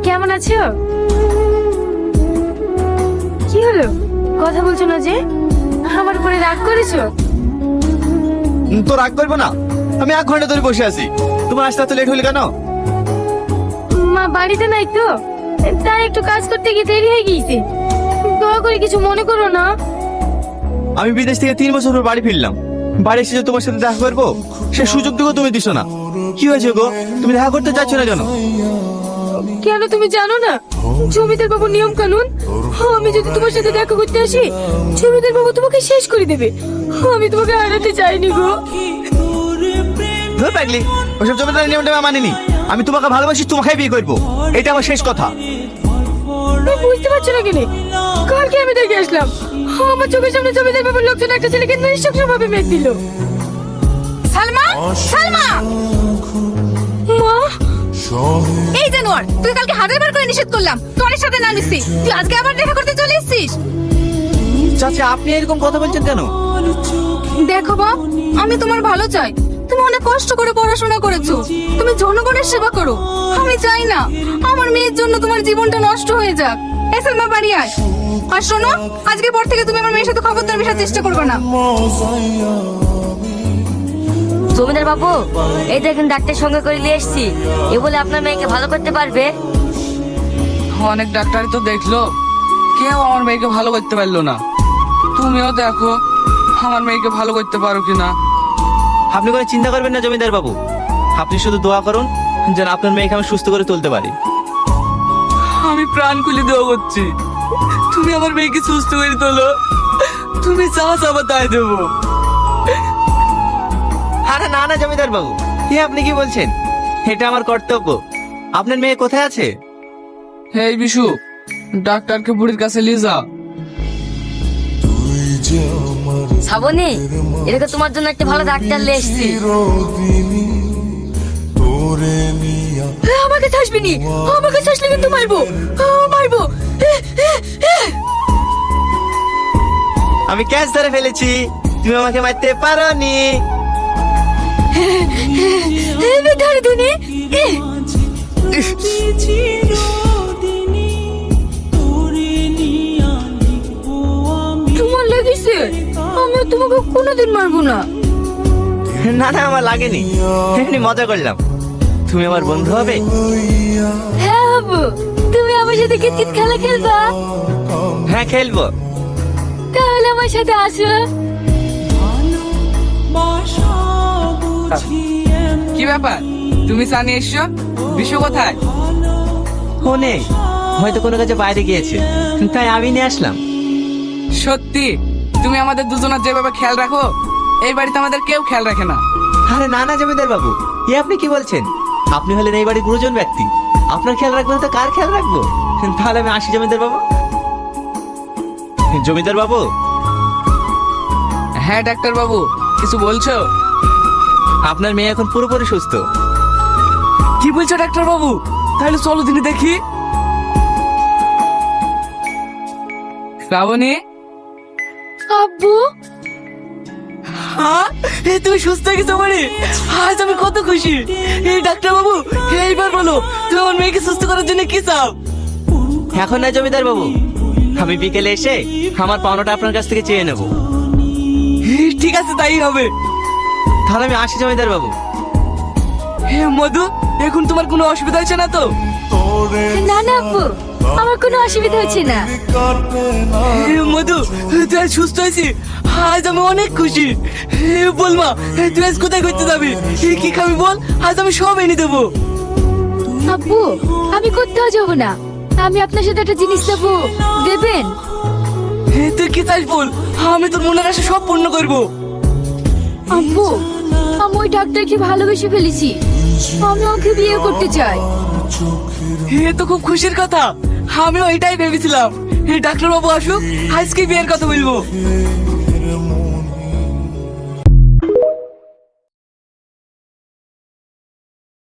কেমন আছো? কি হলো, কথা বলছো না যে? আমার উপরে রাগ করেছো? তো রাগ করবো না, আমি 1 ঘন্টা ধরে বসে আছি। তোমার আসতে এত লেট হলো কেন? মা বাড়িতে নাই তো, তাই একটু কাজ করতে গিয়ে দেরি হয়ে গিয়েছে। দয়া করে কিছু মনে করো না। আমি বিদেশ থেকে 3 বছর পর বাড়ি ফিরলাম। বাড়ি এসে যে তোমার সাথে দেখা করবো সে সুযোগটুকু তুমি দিছো না। কি হয়েছে গো, তুমি দেখা করতে চাচ্ছ না কেন? কেন তুমি জানো না জমিদার বাবু নিয়ম কানুন? আমি যদি তোমার সাথে দেখা করতে আসি, জমিদার বাবু তোমাকে শেষ করে দেবে। আমি তোমাকে হারাতে চাইনি গো। ধর পাগলি, ওসব জমিদার নিয়মটা আমি মানিনি। আমি তোমাকে ভালোবাসি, তোমাকে বিয়ে করবো, এটা আমার শেষ কথা। তুমি বুঝতে পারছো না কেন? কালকে আমি দেখে আসলাম, আমার চোখের সামনে জমিদার বাবুর লোকজন একটা ছেলেকে নৃশংসভাবে মেরে দিল। সালমা, সালমা! মা, এই জানোয়ার, তুই কালকে 1000 বার করে নিষেধ করলাম তোর সাথে না মিশতে, তুই আজকে আবার দেখা করতে চলে এসেছিস। চাচা, আপনি এরকম কথা বলছেন কেন? দেখো বাপ, আমি তোমার ভালো চাই। তুমি অনেক কষ্ট করে পড়াশোনা করেছো, তুমি জনগণের সেবা করো। আমি চাই না আমার মেয়ের জন্য তোমার জীবনটা নষ্ট হয়ে যাক। এই সালমা, বাড়ি আয়। আর শোনো, আজকের পর থেকে তুমি আমার মেয়ের সাথে খবরদার মেশার চেষ্টা করবে না। জমিদার বাবু, এই দেখেন ডাক্তার সঙ্গে করে নিয়ে এসছি। এ বলে আপনার মেয়েকে ভালো করতে পারবে। অনেক ডাক্তারই তো দেখলো, কেউ আমার মেয়েকে ভালো করতে পারলো না। তুমিও দেখো আমার মেয়েকে ভালো করতে পারো কিনা। আপনি কোনো চিন্তা করবেন না জমিদার বাবু, আপনি শুধু দোয়া করুন যেন আপনার মেয়েকে আমি সুস্থ করে তুলতে পারি। আমি প্রাণ খুলে দোয়া করছি, তুমি আমার মেয়েকে সুস্থ করে তোলো। তুমি যা চাবা তাই দেবো। আরে না না জমিদার বাবু, এ আপনি কি বলছেন? এটা আমার কর্তব্য। আপনার মেয়ে কোথায় আছে? এই বিশু, ডাক্তারকে বুড়ির কাছে নিয়ে যা। শ্রাবণী, এদিকে তোমার জন্য একটা ভালো ডাক্তার নিয়ে এসছি। আমাকে ছাড়বি নি, আমাকে ছাড়লে কিন্তু মারবো, মারবো। আমি ক্যাচ ধরে ফেলেছি, তুমি আমাকে মারতে পারোনি। ধরে দিনি। তোমার লেগেছে, আমি তোমাকে কোনোদিন মারবো না। না না, আমার লাগেনি, এমনি মজা করলাম। তুমি আমার বন্ধু হবে? হ্যাঁ হবো। তুমি আমার সাথে কিতকিত খেলা খেলবা? হ্যাঁ খেলবো। তাহলে আমার সাথে আসো। কি ব্যাপার, তুমি চা নিয়ে এসছো? বিশু কোথায়? ও নেই, হয়তো কোনো কাজে বাইরে গিয়েছে, তাই আমি নিয়ে আসলাম। সত্যি তুমি আমাদের দুজনের যেভাবে খেয়াল রাখো, এই বাড়িতে আমাদের কেউ খেয়াল রাখে না। আরে না না জমিদার বাবু, এ আপনি কি বলছেন? আপনি হলেন এই বাড়ির গুরুজন ব্যক্তি, আপনার খেয়াল রাখবো না তো কার খেয়াল রাখবো? তাহলে আমি আসি জমিদার বাবু। জমিদার বাবু। হ্যাঁ ডাক্তার বাবু, কিছু বলছো? আপনার মেয়ে এখন পুরোপুরি সুস্থ। কি বলছো ডাক্তার বাবু? তাহলে চলো দিনে দেখি। শ্রাবণী, আব্বু, হ্যাঁ তুমি সুস্থ হয়ে গেছো মানে? আজ আমি কত খুশি। এই ডাক্তার বাবু, এইবার বলো তুমি আমার মেয়েকে সুস্থ করার জন্য কি চাও? এখন না জমিদার বাবু, আমি বিকেলে এসে আমার পাওনাটা আপনার কাছ থেকে চেয়ে নেব। ঠিক আছে, তাই হবে। তাহলে আমি আসি জমিদার বাবু। মধু, এখন তোমার কোনো অসুবিধা হচ্ছে না তো? না না আব্বু, আমার কোনো অসুবিধা হচ্ছে না। মধু, তুই আজ সুস্থ হয়েছিস, আজ আমি অনেক খুশি। বল মা, তুই আজ কোথায় ঘুরতে যাবি? কি খাবি বল, আজ আমি সব এনে দেবো। আব্বু, আমি কোথাও যাবো না, আমি আপনার সাথে একটা জিনিস দেবো, দেবেন? তুই কি চাস বল, আমি তোর মনের আশা সব পূর্ণ করবো। আব্বু, আমি ওই ডাক্তারকে ভালোবেসে ফেলেছি, আমি ওকে বিয়ে করতে চাই। এ তো খুব খুশির কথা, আমিও এটাই ভেবেছিলাম। ডাক্তার বাবু আসুক, আজকে বিয়ের কথা বলবো।